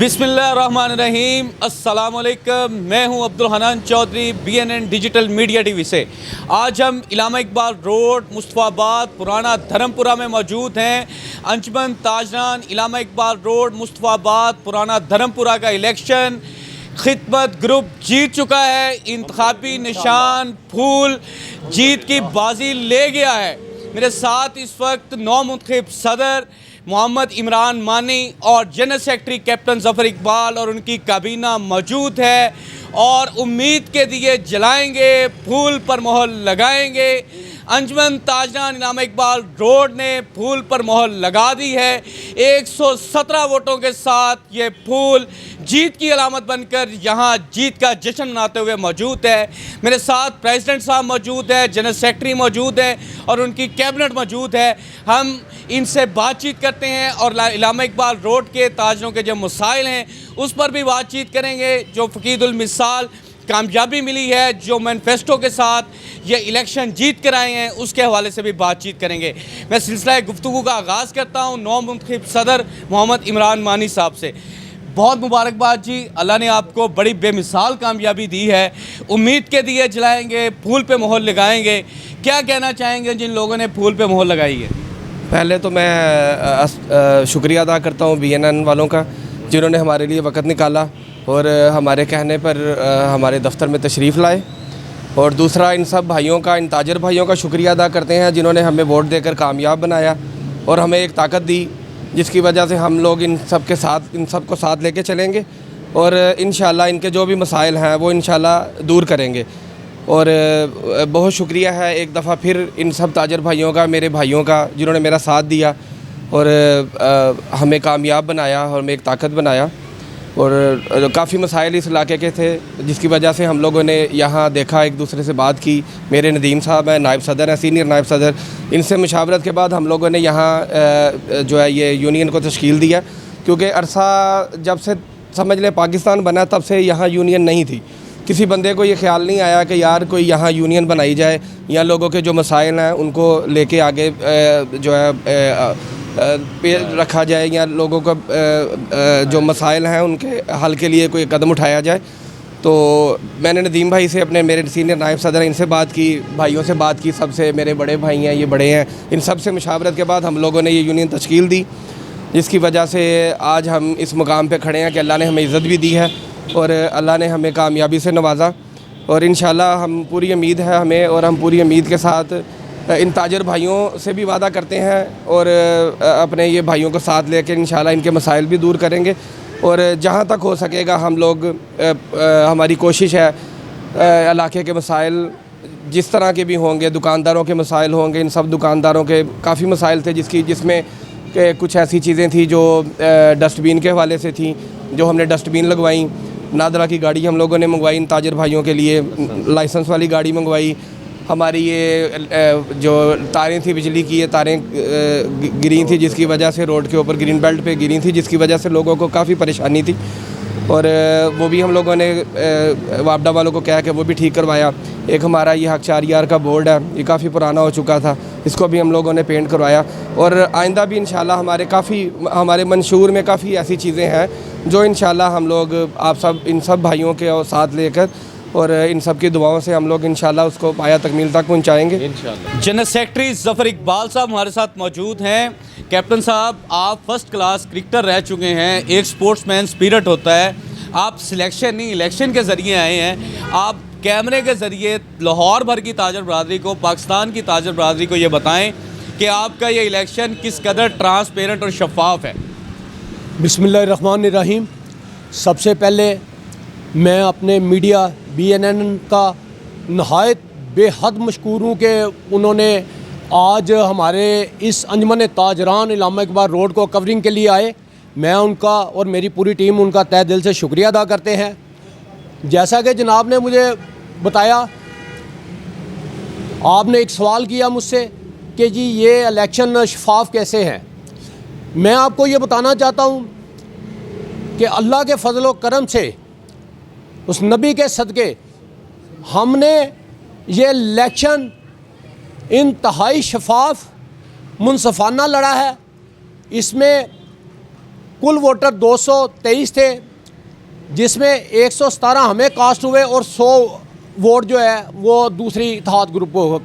बिस्मिल्लाहिर्रहमानिर्रहीम, अस्सलामुअलैकुम। मैं हूं Abdul Hanan Chaudhary, BNN digital media TV से। आज हम इलामा इकबाल रोड, मुस्तफ़ाबाद, पुराना धर्मपुरा में मौजूद हैं। अंजुमन ताजरान इलामा इकबाल रोड, मुस्तफ़ाबाद, पुराना धर्मपुरा का इलेक्शन खिदमत ग्रुप जीत चुका है। इंतखाबी निशान फूल जीत की बाजी ले गया है। मेरे साथ इस वक्त नौमुंतखब सदर मोहम्मद इमरान मानी और general secretary captain Zafar Iqbal और उनकी काबीना मौजूद है और उम्मीद के दिए जलाएंगे, फूल पर मोहर लगाएंगे। अंजुमन ताजरान इलामा इकबाल रोड ने फूल पर मोहर लगा दी है। 117 वोटों के साथ ये फूल जीत की अलामत बनकर यहाँ जीत का जश्न मनाते हुए मौजूद है। मेरे साथ प्रेसिडेंट साहब मौजूद है, जनरल सेक्रेटरी मौजूद है और उनकी कैबिनेट मौजूद है। हम इनसे बातचीत करते हैं और इलामा इकबाल रोड के ताजरों के जो मसाइल हैं उस पर भी बातचीत करेंगे। जो फ़कीदुल मिसाल कामयाबी मिली है, जो मैनिफेस्टो के साथ ये इलेक्शन जीत कर आए हैं, उसके हवाले से भी बातचीत करेंगे। मैं सिलसिला गुफ्तगू का आगाज़ करता हूँ नौमुंतखब सदर मोहम्मद इमरान मानी साहब से। बहुत मुबारकबाद जी, अल्लाह ने आपको बड़ी बेमिसाल कामयाबी दी है। उम्मीद के दिए जलाएंगे, फूल पे मोहर लगाएंगे। क्या कहना चाहेंगे जिन लोगों ने फूल पे मोहर लगाई है? पहले तो मैं शुक्रिया अदा करता हूँ BNN वालों का, जिन्होंने हमारे लिए वक़्त निकाला और हमारे कहने पर हमारे दफ्तर में तशरीफ़ लाए। और दूसरा इन सब भाइयों का, इन ताजर भाइयों का शुक्रिया अदा करते हैं जिन्होंने हमें वोट देकर कामयाब बनाया और हमें एक ताकत दी, जिसकी वजह से हम लोग इन सब को साथ लेके चलेंगे और इंशाअल्लाह इनके जो भी मसाइल हैं वो इंशाअल्लाह दूर करेंगे। और बहुत शुक्रिया है एक दफ़ा फिर इन सब ताजर भाइयों का, मेरे भाइयों का, जिन्होंने मेरा साथ दिया और हमें कामयाब बनाया और हमें एक ताकत बनाया। और काफ़ी मसाइल इस इलाके के थे जिसकी वजह से हम लोगों ने यहाँ देखा, एक दूसरे से बात की। मेरे नदीम साहब हैं, नायब सदर हैं, सीनियर नायब सदर, इनसे मुशावरत के बाद हम लोगों ने यहाँ जो है ये यूनियन को तश्कील दिया, क्योंकि अरसा जब से समझ लें पाकिस्तान बना तब से यहाँ यूनियन नहीं थी। किसी बंदे को ये ख्याल नहीं आया कि यार कोई यहाँ यूनियन बनाई जाए या लोगों के जो मसाइल हैं उनको लेके आगे जो है पे रखा जाए या लोगों का जो मसाइल हैं उनके हल के लिए कोई कदम उठाया जाए। तो मैंने नदीम भाई से, अपने मेरे सीनियर नायब सदर हैं, इनसे बात की, भाइयों से बात की, सबसे, मेरे बड़े भाई हैं, ये बड़े हैं, इन सब से मुशावरत के बाद हम लोगों ने ये यूनियन तश्कील दी, जिसकी वजह से आज हम इस मुकाम पे खड़े हैं कि अल्लाह ने हमें इज़्ज़त भी दी है और अल्लाह ने हमें कामयाबी से नवाजा। और इंशाअल्लाह हम पूरी उम्मीद है हमें, और हम पूरी उम्मीद के साथ इन ताजर भाइयों से भी वादा करते हैं और अपने ये भाइयों को साथ लेकर इंशाअल्लाह इनके मसाइल भी दूर करेंगे। और जहाँ तक हो सकेगा हम लोग, हमारी कोशिश है इलाके के मसाइल जिस तरह के भी होंगे, दुकानदारों के मसाइल होंगे, इन सब दुकानदारों के काफ़ी मसाइल थे जिसमें कुछ ऐसी चीज़ें थी जो डस्टबिन के हवाले से थी, जो हमने डस्टबिन लगवाई। नादरा की गाड़ी हम लोगों ने मंगवाई इन ताजर भाइयों के लिए, लाइसेंस वाली गाड़ी मंगवाई। हमारी ये जो तारें थी बिजली की, ये तारें गिरी थी जिसकी वजह से रोड के ऊपर ग्रीन बेल्ट पे गिरी थी, जिसकी वजह से लोगों को काफ़ी परेशानी थी और वो भी हम लोगों ने वापडा वालों को कहा कि वो भी ठीक करवाया। एक हमारा ये हक 4 का बोर्ड है, ये काफ़ी पुराना हो चुका था, इसको भी हम लोगों ने पेंट करवाया। और आइंदा भी इंशाल्लाह हमारे मंशूर में काफ़ी ऐसी चीज़ें हैं जो इंशाल्लाह हम लोग आप सब, इन सब भाइयों के साथ लेकर और इन सब की दुआओं से हम लोग इंशाल्लाह उसको पाया तकमील तक पहुंचाएंगे इंशाल्लाह। जनरल सेक्रेटरी ज़फ़र इकबाल साहब हमारे साथ मौजूद हैं। कैप्टन साहब, आप फर्स्ट क्लास क्रिकेटर रह चुके हैं, एक स्पोर्ट्समैन स्पिरिट होता है। आप सिलेक्शन नहीं इलेक्शन के ज़रिए आए हैं। आप कैमरे के ज़रिए लाहौर भर की ताजर बरादरी को, पाकिस्तान की ताजर बरादरी को ये बताएँ कि आपका ये इलेक्शन किस कदर ट्रांसपेरेंट और शफाफ है। बिस्मिल्लाहिर्रहमानिर्रहीम। सबसे पहले मैं अपने मीडिया BNN का नहायत बेहद मशकूर हूँ कि उन्होंने आज हमारे इस अंजुमन ताजरान इलामा इकबाल रोड को कवरिंग के लिए आए। मैं उनका और मेरी पूरी टीम उनका तहे दिल से शुक्रिया अदा करते हैं। जैसा कि जनाब ने मुझे बताया, आपने एक सवाल किया मुझसे कि जी ये इलेक्शन शफाफ कैसे हैं। मैं आपको ये बताना चाहता हूँ कि अल्लाह के फजल व करम से, उस नबी के सदक़े हमने ये इलेक्शन इंतहाई शफाफ मुनसफ़ाना लड़ा है। इसमें कुल वोटर 223 थे, जिसमें 117 हमें कास्ट हुए और 100 वोट जो है वो दूसरी इत्तेहाद ग्रुप को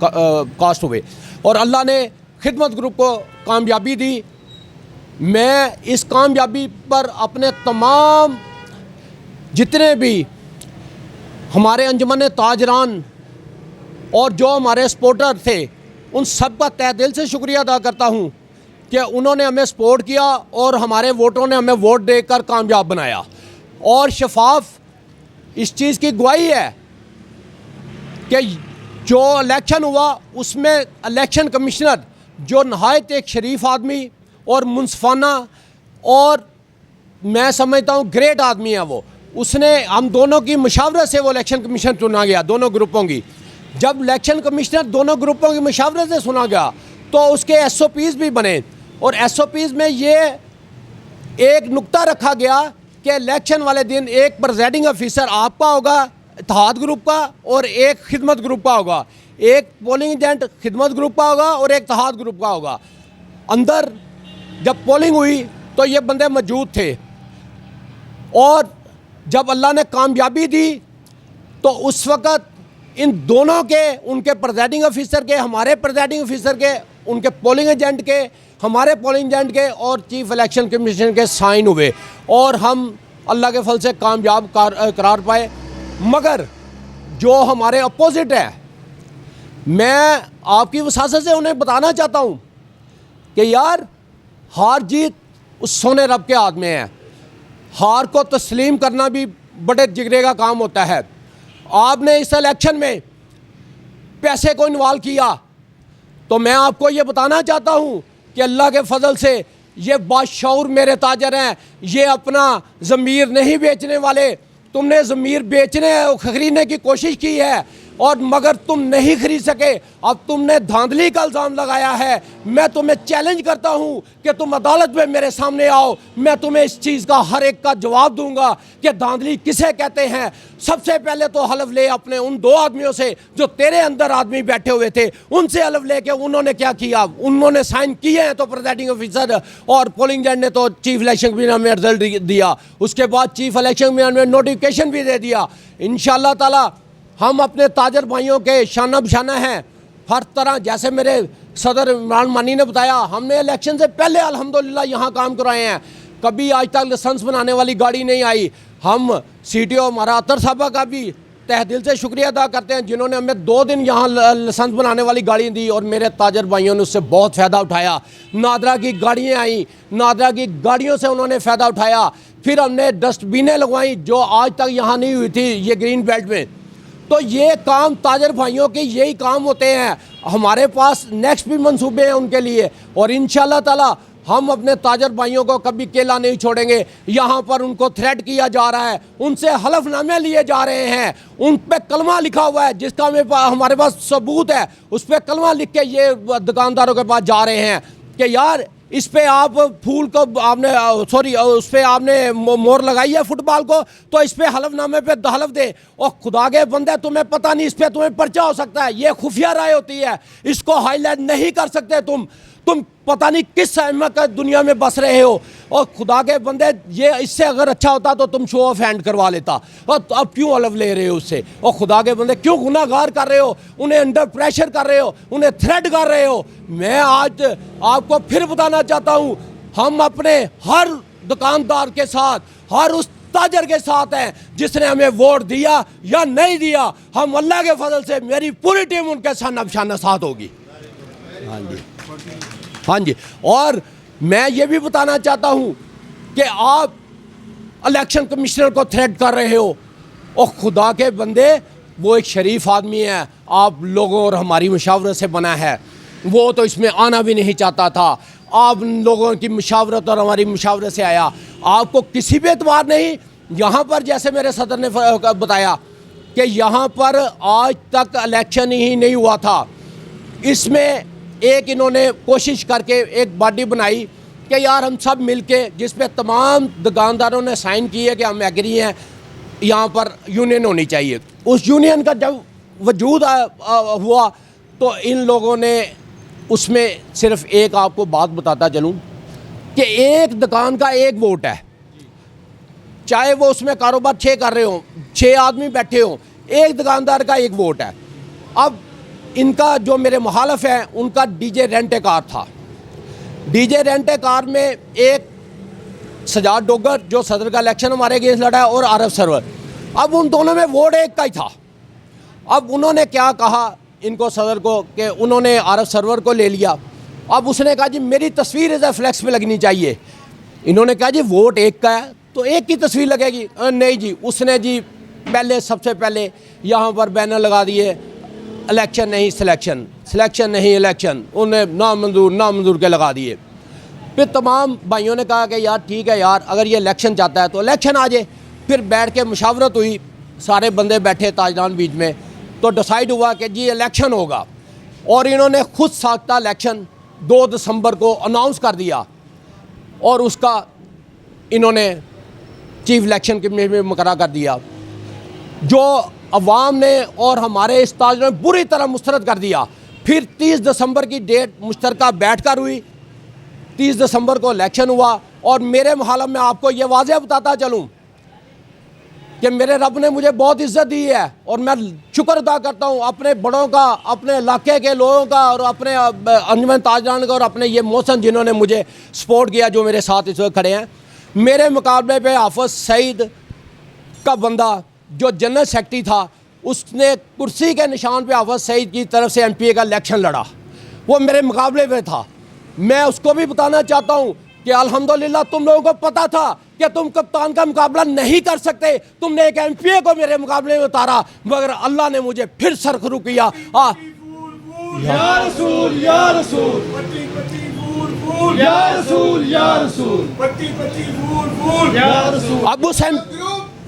कास्ट हुए, और अल्लाह ने खिदमत ग्रुप को कामयाबी दी। मैं इस कामयाबी पर अपने तमाम जितने भी हमारे अंजुमन ताजरान और जो हमारे सपोर्टर थे उन सब का तहे दिल से शुक्रिया अदा करता हूँ कि उन्होंने हमें सपोर्ट किया और हमारे वोटरों ने हमें वोट देकर कामयाब बनाया। और शफाफ इस चीज़ की गवाही है कि जो इलेक्शन हुआ उसमें इलेक्शन कमिश्नर जो नहायत एक शरीफ आदमी और मुनसफाना और मैं समझता हूँ ग्रेट आदमी है वो, उसने हम दोनों की मशावरत से वो इलेक्शन कमीशन चुना गया, दोनों ग्रुपों की। जब इलेक्शन कमिश्नर दोनों ग्रुपों की मशावरत से सुना गया तो उसके SOPs भी बने, और SOPs में ये एक नुक्ता रखा गया कि इलेक्शन वाले दिन एक प्रिजाइडिंग ऑफिसर आपका होगा इत्तेहाद ग्रुप का और एक खिदमत ग्रुप का होगा, एक पोलिंग एजेंट खिदमत ग्रुप का होगा और एक इत्तेहाद ग्रुप का होगा। अंदर जब पोलिंग हुई तो ये बंदे मौजूद थे, और जब अल्लाह ने कामयाबी दी तो उस वक़्त इन दोनों के, उनके प्रिजाइडिंग ऑफिसर के, हमारे प्रिजाइडिंग ऑफिसर के, उनके पोलिंग एजेंट के, हमारे पोलिंग एजेंट के और चीफ इलेक्शन कमीशन के साइन हुए और हम अल्लाह के फल से कामयाब करार पाए। मगर जो हमारे अपोजिट है, मैं आपकी वसासत से उन्हें बताना चाहता हूँ कि यार हार जीत उस सोने रब के हाथ में है। हार को तस्लीम करना भी बड़े जिगरे का काम होता है। आपने इस इलेक्शन में पैसे को इन्वॉल्व किया तो मैं आपको ये बताना चाहता हूँ कि अल्लाह के फजल से ये बाशऊर मेरे ताजर हैं, ये अपना ज़मीर नहीं बेचने वाले। तुमने ज़मीर बेचने और ख़रीदने की कोशिश की है और मगर तुम नहीं खरीद सके। अब तुमने धांधली का इल्ज़ाम लगाया है। मैं तुम्हें चैलेंज करता हूं कि तुम अदालत में मेरे सामने आओ, मैं तुम्हें इस चीज़ का हर एक का जवाब दूंगा कि धांधली किसे कहते हैं। सबसे पहले तो हलफ ले अपने उन दो आदमियों से जो तेरे अंदर आदमी बैठे हुए थे, उनसे हलफ ले के उन्होंने क्या किया। उन्होंने साइन किए हैं तो प्रिजाइडिंग ऑफिसर और पोलिंग एजेंट ने तो चीफ इलेक्शन कमीशन में रिजल्ट दिया, उसके बाद चीफ इलेक्शन कमीशन में नोटिफिकेशन भी दे दिया। इंशाअल्लाह ताला हम अपने ताजर भाइयों के शाना बशाना हैं हर तरह। जैसे मेरे सदर इमरान मानी ने बताया, हमने इलेक्शन से पहले अल्हम्दुलिल्लाह यहाँ काम कराए हैं, कभी आज तक लाइसेंस बनाने वाली गाड़ी नहीं आई। हम CTO हमारा अतर साहबा का भी तहे दिल से शुक्रिया अदा करते हैं जिन्होंने हमें 2 दिन यहाँ लाइसेंस बनाने वाली गाड़ी दी और मेरे ताजर भाइयों ने उससे बहुत फ़ायदा उठाया। नादरा की गाड़ियाँ आई, नादरा की गाड़ियों से उन्होंने फ़ायदा उठाया। फिर हमने डस्टबिनें लगवाई जो आज तक यहाँ नहीं हुई थी ये ग्रीन बेल्ट में। तो ये काम ताजर भाइयों के यही काम होते हैं। हमारे पास नेक्स्ट भी मंसूबे हैं उनके लिए और इंशाल्लाह ताला हम अपने ताजर भाइयों को कभी अकेला नहीं छोड़ेंगे। यहाँ पर उनको थ्रेट किया जा रहा है, उनसे हलफनामे लिए जा रहे हैं, उन पे कलमा लिखा हुआ है जिसका हमारे पास सबूत है। उस पर कलमा लिख के ये दुकानदारों के पास जा रहे हैं कि यार इस पे आप फूल को आपने उस पर आपने मोहर लगाई है फुटबॉल को, तो इस पे हलफनामे पे हलफ दे। और खुदा के बंदे तुम्हें पता नहीं इस पे तुम्हें पर्चा हो सकता है, ये खुफिया राय होती है, इसको हाईलाइट नहीं कर सकते तुम पता नहीं किस अहमक दुनिया में बस रहे हो। और खुदा के बंदे ये इससे अगर अच्छा होता तो तुम शो ऑफ हैंड करवा लेता, और तो अब क्यों हलफ ले रहे हो उससे। और खुदा के बंदे क्यों गुनाहगार कर रहे हो, उन्हें अंडर प्रेशर कर रहे हो, उन्हें थ्रेट कर रहे हो। मैं आज आपको फिर बताना चाहता हूँ, हम अपने हर दुकानदार के साथ, हर उस ताजर के साथ हैं जिसने हमें वोट दिया या नहीं दिया। हम अल्लाह के फजल से मेरी पूरी टीम उनके साथ शाना साथ होगी। हाँ जी, हाँ जी। और मैं ये भी बताना चाहता हूँ कि आप इलेक्शन कमिश्नर को थ्रेट कर रहे हो, और खुदा के बंदे वो एक शरीफ आदमी है, आप लोगों और हमारी मुशावरत से बना है, वो तो इसमें आना भी नहीं चाहता था। आप लोगों की मुशावरत और हमारी मुशावरत से आया, आपको किसी भी एतबार नहीं। यहाँ पर जैसे मेरे सदर ने बताया कि यहाँ पर आज तक इलेक्शन ही नहीं हुआ था, इसमें एक इन्होंने कोशिश करके एक बॉडी बनाई कि यार हम सब मिलके, जिस पे तमाम दुकानदारों ने साइन किए कि हम एग्री हैं, यहाँ पर यूनियन होनी चाहिए। उस यूनियन का जब वजूद हुआ तो इन लोगों ने उसमें सिर्फ एक आपको बात बताता चलूँ कि एक दुकान का एक वोट है, चाहे वो उसमें कारोबार 6 कर रहे हों, 6 आदमी बैठे हों, एक दुकानदार का एक वोट है। अब इनका जो मेरे मुखालफ हैं उनका डीजे रेंट ए कार था। डीजे रेंट ए कार में एक सजाद डोगर जो सदर का इलेक्शन हमारे अगेंस्ट लड़ा है और आरफ सरवर, अब उन दोनों में वोट एक का ही था। अब उन्होंने क्या कहा इनको सदर को कि उन्होंने आरफ सरवर को ले लिया। अब उसने कहा जी मेरी तस्वीर इधर फ्लैक्स पे लगनी चाहिए। इन्होंने कहा जी वोट एक का है तो एक की तस्वीर लगेगी। नहीं जी, उसने जी पहले सबसे पहले यहाँ पर बैनर लगा दिए, इलेक्शन नहीं सिलेक्शन, सिलेक्शन नहीं इलेक्शन, उन्हें नामंजूर के लगा दिए। फिर तमाम भाइयों ने कहा कि यार ठीक है यार, अगर ये इलेक्शन चाहता है तो इलेक्शन आ जाए। फिर बैठ के मुशावरत हुई, सारे बंदे बैठे ताजदान बीच में, तो डिसाइड हुआ कि जी इलेक्शन होगा। और इन्होंने खुद साख्ता इलेक्शन 2 दिसंबर को अनाउंस कर दिया और उसका इन्होंने चीफ इलेक्शन कमीशन में मुकर्रर कर दिया, जो अवाम ने और हमारे इस ताज ने बुरी तरह मुस्तरद कर दिया। फिर 30 दिसंबर की डेट मुश्तरका बैठ कर हुई, 30 दिसंबर को इलेक्शन हुआ। और मेरे मुहालम में आपको ये वाज़ेह बताता चलूँ कि मेरे रब ने मुझे बहुत इज़्ज़त दी है और मैं शुक्र अदा करता हूँ अपने बड़ों का, अपने इलाके के लोगों का और अपने अंजुमन ताजदान का और अपने ये मोहसन जिन्होंने मुझे सपोर्ट किया, जो मेरे साथ इस वक्त खड़े हैं। मेरे मुकाबले पे हाफिज़ सईद का बंदा जो जनरल सेक्रेटरी था, उसने कुर्सी के निशान पे हाफिज़ सईद की तरफ से MPA का इलेक्शन लड़ा, वो मेरे मुकाबले में था। मैं उसको भी बताना चाहता हूँ कि अल्हम्दुलिल्लाह तुम लोगों को पता था कि तुम कप्तान का मुकाबला नहीं कर सकते, तुमने एक MPA को मेरे मुकाबले में उतारा, मगर अल्लाह ने मुझे फिर सरखरू किया। या रसूल या रसूल, पट्टी पट्टी फूल फूल, या रसूल या रसूल, पट्टी पट्टी फूल फूल, या रसूल। अब उस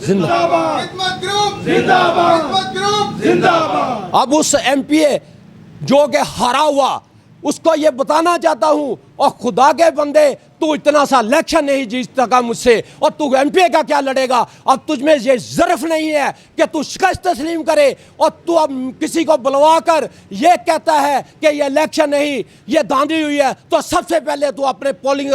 जिंदाबाद, खिदमत ग्रुप जिंदाबाद, खिदमत ग्रुप जिंदाबाद। अब उस MPA जो कि हारा हुआ उसको ये बताना चाहता हूँ, और खुदा के बंदे तू इतना सा इलेक्शन नहीं जीत सका मुझसे और तू MPA का क्या लड़ेगा। अब तुझमें ये ज़र्फ नहीं है कि तू शिकस्त तस्लीम करे और तू अब किसी को बुलवा कर ये कहता है कि ये इलेक्शन नहीं, ये धांधली हुई है। तो सबसे पहले तू अपने पोलिंग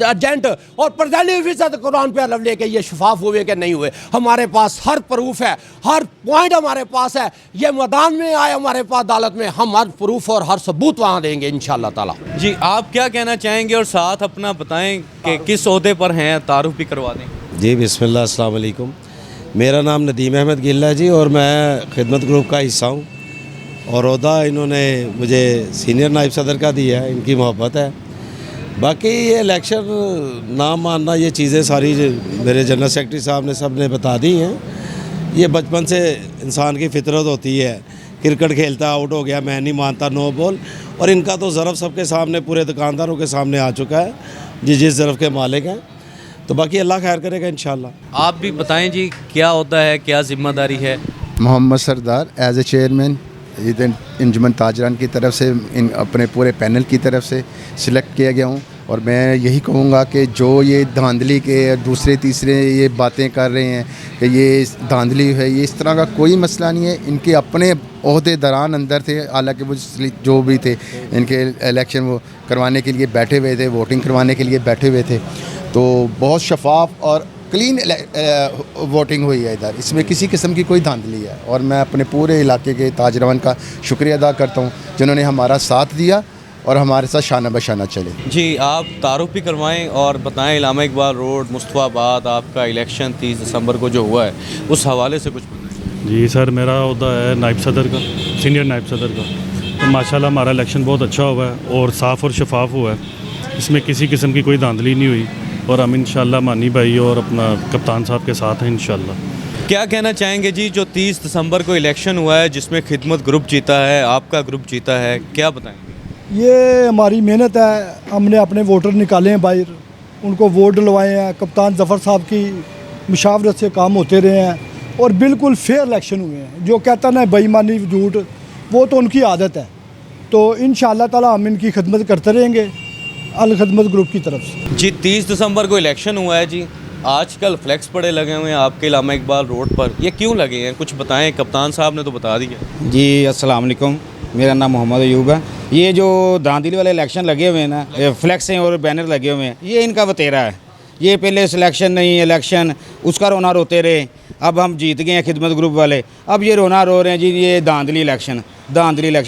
एजेंट और प्रिजाइडिंग ऑफिसर कुरान पे लव लेके ये शफाफ हुए कि नहीं हुए। हमारे पास हर प्रूफ है, हर पॉइंट हमारे पास है। ये मैदान में आए हमारे पास अदालत में, हम हर प्रूफ और हर सबूत वहाँ देंगे इंशाअल्लाह ताला। जी आप क्या कहना चाहेंगे और साथ अपना बताएं कि किस ओहदे पर हैं, तारुफ भी करवा दें। जी बिस्मिल्लाह, अस्सलाम वालेकुम। मेरा नाम नदीम अहमद गिल है जी, और मैं खिदमत ग्रुप का हिस्सा हूँ और ओहदा इन्होंने मुझे सीनियर नायब सदर का दिया है, इनकी मोहब्बत है। बाकी ये इलेक्शन ना मानना, ये चीज़ें सारी मेरे जनरल सेक्रेटरी साहब ने सब ने बता दी हैं। ये बचपन से इंसान की फितरत होती है, क्रिकेट खेलता आउट हो गया, मैं नहीं मानता, नो बॉल। और इनका तो ज़रफ़ सबके सामने, पूरे दुकानदारों के सामने आ चुका है जिस ज़रफ़ के मालिक हैं। तो बाकी अल्लाह खैर करेगा इंशाअल्लाह। आप भी बताएं जी क्या होता है, क्या जिम्मेदारी है। मोहम्मद सरदार एज ए चेयरमैन अंजुमन ताजरान की तरफ से, इन अपने पूरे पैनल की तरफ से सिलेक्ट किया गया हूँ। और मैं यही कहूँगा कि जो ये धांधली के दूसरे तीसरे ये बातें कर रहे हैं कि ये धांधली है, ये इस तरह का कोई मसला नहीं है। इनके अपने ओहदेदारान अंदर थे, हालांकि वो जो भी थे इनके इलेक्शन वो करवाने के लिए बैठे हुए थे, वोटिंग करवाने के लिए बैठे हुए थे। तो बहुत शफाफ और क्लीन वोटिंग हुई है इधर, इसमें किसी किस्म की कोई धांधली है। और मैं अपने पूरे इलाके के ताजरवान का शुक्रिया अदा करता हूँ जिन्होंने हमारा साथ दिया और हमारे साथ शाना बशाना चले। जी आप तारुफ भी करवाएं और बताएं इलामा इकबाल रोड मुस्तफ़ाबाद आपका इलेक्शन 30 दिसंबर को जो हुआ है उस हवाले से कुछ बताएं। जी सर, मेरा ओहदा है नायब सदर का, सीनियर नायब सदर का। तो माशाल्लाह हमारा इलेक्शन बहुत अच्छा हुआ है और साफ़ और शफाफ हुआ है, इसमें किसी किस्म की कोई धांधली नहीं हुई। और हम इंशाल्लाह मानी भाई और अपना कप्तान साहब के साथ हैं इंशाल्लाह। क्या कहना चाहेंगे जी, जो 30 दिसंबर को इलेक्शन हुआ है जिसमें खिदमत ग्रुप जीता है, आपका ग्रुप जीता है, क्या बताएंगे। ये हमारी मेहनत है, हमने अपने वोटर निकाले हैं बाहर, उनको वोट डलवाए हैं, कप्तान ज़फ़र साहब की मुशावरत से काम होते रहे हैं और बिल्कुल फेयर इलेक्शन हुए हैं। जो कहता ना बेईमानी झूठ, वो तो उनकी आदत है। तो इंशाअल्लाह ताला हम इनकी खिदमत करते रहेंगे अल खिदमत ग्रुप की तरफ से। जी 30 दिसंबर को इलेक्शन हुआ है जी, आजकल फ्लैक्स बड़े लगे हुए हैं आपके इलामा इकबाल रोड पर, ये क्यों लगे हैं, कुछ बताएं। कप्तान साहब ने तो बता दिया। जी अस्सलाम वालेकुम। मेरा नाम मोहम्मद अयूब है। ये जो धांधली वाले इलेक्शन लगे हुए हैं ना, फ्लैक्सें और बैनर लगे हुए हैं, ये इनका वतेरा है। ये पहले सिलेक्शन नहीं इलेक्शन, उसका रोना रोते रहे, अब हम जीत गए हैं खिदमत ग्रुप वाले, अब ये रोना रो रहे हैं जी ये धांधली इलेक्शन।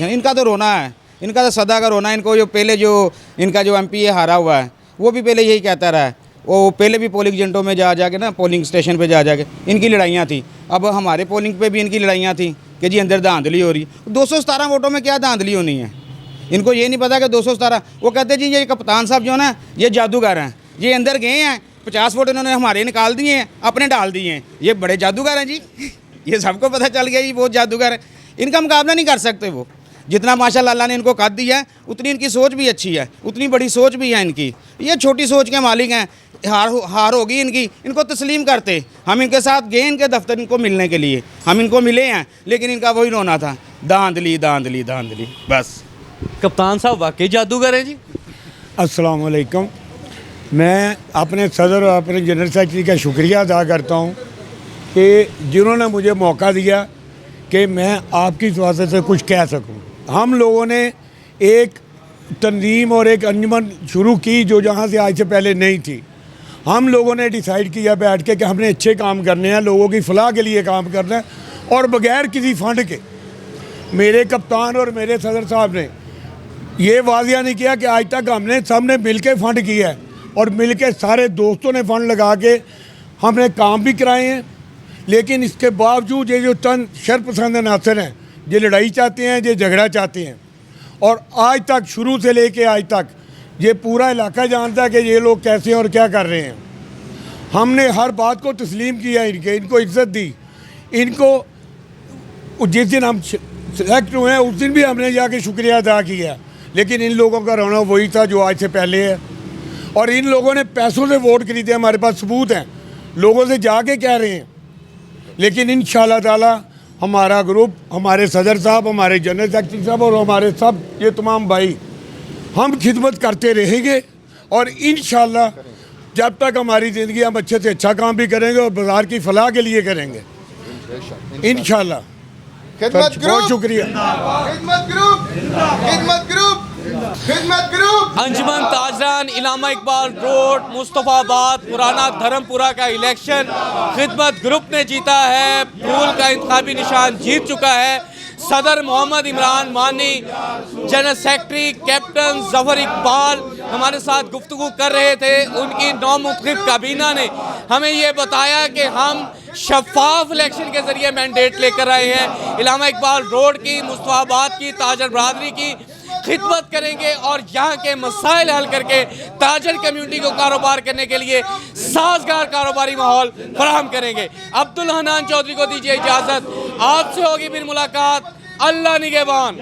इनका तो रोना है, इनका तो सदा का रोना है। इनको जो पहले जो इनका जो MP हारा हुआ है वो भी पहले यही कहता रहा है, वो पहले भी पोलिंग एजेंटों में जा के ना, पोलिंग स्टेशन पे जा के इनकी लड़ाइयाँ थी। अब हमारे पोलिंग पे भी इनकी लड़ाइयाँ थी कि जी अंदर धांधली हो रही। 217 वोटों में क्या धांधली होनी है, इनको ये नहीं पता कि 217। वो कहते जी ये कप्तान साहब जो ना ये जादूगर हैं, ये अंदर गए हैं 50 वोट इन्होंने हमारे निकाल दिए हैं, अपने डाल दिए हैं, ये बड़े जादूगर हैं जी। ये सबको पता चल गया जी बहुत जादूगर है, इनका मुकाबला नहीं कर सकते वो। जितना माशाल्लाह अल्लाह ने इनको कद दिया है उतनी इनकी सोच भी अच्छी है, उतनी बड़ी सोच भी है इनकी। ये छोटी सोच के मालिक हैं, हार होगी इनकी, इनको तस्लीम करते। हम इनके साथ गए इनके दफ्तर इनको मिलने के लिए, हम इनको मिले हैं, लेकिन इनका वही रोना था, धांधली धांधली धांधली बस। कप्तान साहब वाकई जादूगर हैं जी। अस्सलाम वालेकुम। मैं अपने सदर और अपने जनरल सेक्रेटरी का शुक्रिया अदा करता हूँ कि जिन्होंने मुझे मौका दिया कि मैं आपकी वजह से कुछ कह सकूँ। हम लोगों ने एक तंजीम और एक अंजुमन शुरू की जो जहाँ से आज से पहले नहीं थी। हम लोगों ने डिसाइड किया बैठ के कि हमने अच्छे काम करने हैं, लोगों की फलाह के लिए काम करना है और बग़ैर किसी फंड के। मेरे कप्तान और मेरे सदर साहब ने ये वाजिया नहीं किया कि आज तक हमने सब ने मिल के फ़ंड किया है और मिल के सारे दोस्तों ने फ़ंड लगा के हमने काम भी कराए हैं। लेकिन इसके बावजूद ये जो चंद शरपसंद अनासर हैं, ये लड़ाई चाहते हैं, ये झगड़ा चाहते हैं, और आज तक शुरू से लेके आज तक ये पूरा इलाका जानता है कि ये लोग कैसे हैं और क्या कर रहे हैं। हमने हर बात को तस्लीम किया, इनको इज्जत दी। इनको जिस दिन हम सेलेक्ट हुए हैं उस दिन भी हमने जाके शुक्रिया अदा किया, लेकिन इन लोगों का रोना वही था जो आज से पहले है। और इन लोगों ने पैसों से वोट खरीदे, हमारे पास सबूत हैं, लोगों से जाके कह रहे हैं। लेकिन इंशाअल्लाह ताला हमारा ग्रुप, हमारे सदर साहब, हमारे जनरल सेक्रेटरी साहब और हमारे सब ये तमाम भाई, हम खिदमत करते रहेंगे और इंशाअल्लाह जब तक हमारी ज़िंदगी हम अच्छे से अच्छा काम भी करेंगे और बाज़ार की फलाह के लिए करेंगे इंशाअल्लाह। बहुत शुक्रिया। अंजुमन ताजरान इलामा इकबाल रोड मुस्तफ़ाबाद पुराना धर्मपुरा का इलेक्शन खिदमत ग्रुप ने जीता है। फूल का इंतखाबी निशान जीत चुका है। सदर मोहम्मद इमरान मानी, general secretary captain Zafar Iqbal हमारे साथ गुफ्तगू कर रहे थे। उनकी नौमुंतखब काबीना ने हमें ये बताया कि हम शफाफ इलेक्शन के ज़रिए मैंडेट लेकर आए हैं। इलामा इकबाल रोड की, मुस्तफ़ाबाद की, ताजर बरादरी की खिदमत करेंगे और यहाँ के मसाइल हल करके ताजर कम्युनिटी को कारोबार करने के लिए साजगार कारोबारी माहौल फराहम करेंगे। अब्दुल हनान चौधरी को दीजिए इजाज़त, आपसे होगी फिर मुलाकात। अल्लाह निगहबान।